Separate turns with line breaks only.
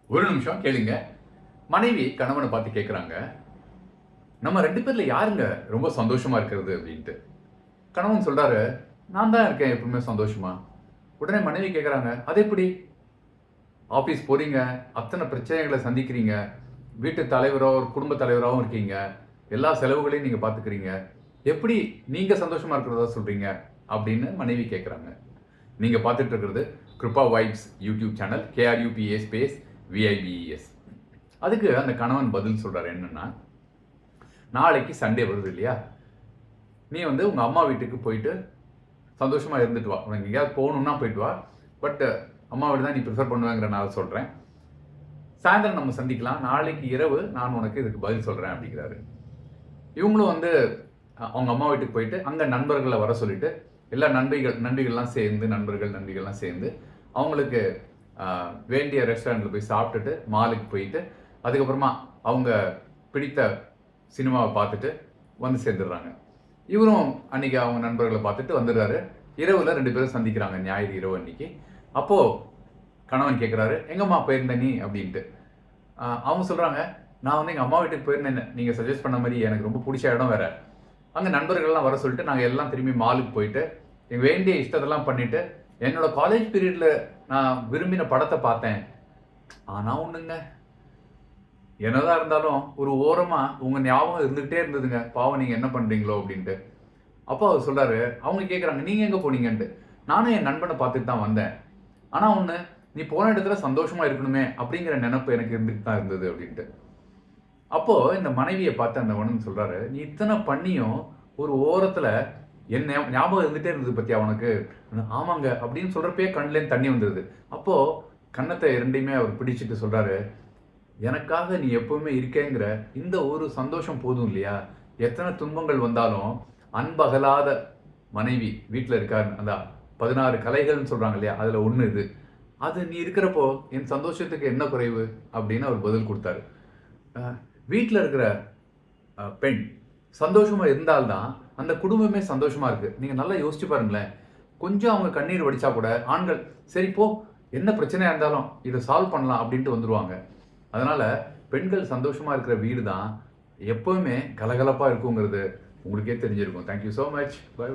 ஒரு நிமிஷம் கேளுங்க. மனைவி கணவனை பார்த்து கேட்குறாங்க, நம்ம 2 பேர்ல யாருங்க ரொம்ப சந்தோஷமா இருக்கிறது அப்படின்ட்டு. கணவன் சொல்றாரு, நான் தான் இருக்கேன் எப்பவுமே சந்தோஷமா. உடனே மனைவி கேட்குறாங்க, அது எப்படி? ஆபீஸ் போறீங்க, அத்தனை பிரச்சனைகளை சந்திக்கிறீங்க, வீட்டு தலைவரோ ஒரு குடும்ப தலைவராகவும் இருக்கீங்க, எல்லா செலவுகளையும் நீங்க பார்த்துக்கிறீங்க. எப்படி நீங்க சந்தோஷமா இருக்கிறதா சொல்றீங்க அப்படின்னு மனைவி கேட்குறாங்க. நீங்க பார்த்துட்டு இருக்கிறது Krupa vibes YouTube channel, KRUPA space VIBES. அதுக்கு அந்த கணவன் பதில் சொல்றாரு என்னன்னா, நாளைக்கு சண்டே வருது இல்லையா, நீ உங்க அம்மா வீட்டுக்கு போயிட்டு சந்தோஷமா இருந்துட்டு வா. உனக்கு எங்கேயாவது போகணும்னா போயிட்டு வா. பட் அம்மா வீடு தான் நீ ப்ரிஃபர் பண்ணுவேங்கிறனால சொல்றேன். சாயந்தரம் நம்ம சந்திக்கலாம். நாளைக்கு இரவு நான் உனக்கு இதுக்கு பதில் சொல்றேன் அப்படிங்கிறாரு. இவங்களும் அவங்க அம்மா வீட்டுக்கு போயிட்டு அங்க நண்பர்களை வர சொல்லிட்டு எல்லா நண்பிகள்லாம் சேர்ந்து அவங்களுக்கு வேண்டிய ரெஸ்டாரண்ட்ல போய் சாப்பிட்டுட்டு மாலுக்கு போயிட்டு அதுக்கப்புறமா அவங்க பிடித்த சினிமாவை பார்த்துட்டு வந்து சேர்ந்துடுறாங்க. இவரும் அன்னைக்கு அவங்க நண்பர்களை பார்த்துட்டு வந்துடுறாரு. இரவுல 2 பேரும் சந்திக்கிறாங்க ஞாயிறு இரவு அன்னைக்கு. அப்போ கணவன் கேட்குறாரு, எங்கம்மா போயிருந்த நீ அப்படின்ட்டு. அவங்க சொல்றாங்க, நான் எங்க அம்மா வீட்டுக்கு போயிருந்தேன், நீங்க சஜஸ்ட் பண்ண மாதிரி எனக்கு ரொம்ப பிடிச்ச இடம் வேற. அங்க நண்பர்கள்லாம் வர சொல்லிட்டு நாங்க எல்லாம் திரும்பி மாலுக்கு போயிட்டு எங்க வேண்டிய இஷ்டத்தெல்லாம் பண்ணிட்டு என்னோட காலேஜ் பீரியட்ல நான் விரும்பின படத்தை பார்த்தேன். ஆனா ஒண்ணுங்க, என்னதான் இருந்தாலும் ஒரு ஓரமா உங்க ஞாபகம் இருந்துகிட்டே இருந்ததுங்க. பாவம் நீங்க என்ன பண்றீங்களோ அப்படின்ட்டு. அப்போ அவர் சொல்றாரு, அவங்க கேட்குறாங்க, நீங்க எங்க போனீங்கன்ட்டு. நானும் என் நண்பனை பார்த்துட்டு தான் வந்தேன். ஆனா ஒண்ணு, நீ போன இடத்துல சந்தோஷமா இருக்கணுமே அப்படிங்கிற நினைப்பு எனக்கு இருந்துட்டு தான் இருந்தது அப்படின்ட்டு. அப்போ இந்த மனைவியை பார்த்து அந்த உணர்ந்து சொல்றாரு, நீ இத்தனை பண்ணியும் ஒரு ஓரத்துல என் ஞாபகம் இருந்துட்டே இருந்தது பத்தியா உனக்கு? ஆமாங்க அப்படின்னு சொல்றப்பே கண்ணுலேருந்து தண்ணி வந்துருது. அப்போ கன்னத்தை இரண்டையுமே அவர் பிடிச்சிட்டு சொல்றாரு, எனக்காக நீ எப்பவுமே இருக்கேங்கிற இந்த ஒரு சந்தோஷம் போதும் இல்லையா? எத்தனை துன்பங்கள் வந்தாலும் அன்பகலாத மனைவி வீட்டில் இருக்காரு. அந்த 16 கலைகள்னு சொல்றாங்க இல்லையா, அதுல ஒண்ணு இது. அது நீ இருக்கிறப்போ என் சந்தோஷத்துக்கு என்ன குறைவு அப்படின்னு அவர் பதில் கொடுத்தாரு. வீட்டில் இருக்கிற பெண் சந்தோஷமா இருந்தால்தான் அந்த குடும்பமே சந்தோஷமா இருக்கு. நீங்க நல்லா யோசிச்சு பாருங்களேன். கொஞ்சம் அவங்க கண்ணீர் வடிச்சா கூட ஆண்கள் சரி போ, என்ன பிரச்சனையா இருந்தாலும் இதை சால்வ் பண்ணலாம் அப்படின்ட்டு வந்துருவாங்க. அதனால பெண்கள் சந்தோஷமா இருக்கிற வீடு தான் எப்பவுமே கலகலப்பா இருக்குங்கிறது உங்களுக்கே தெரிஞ்சிருக்கும். Thank you so much. பை.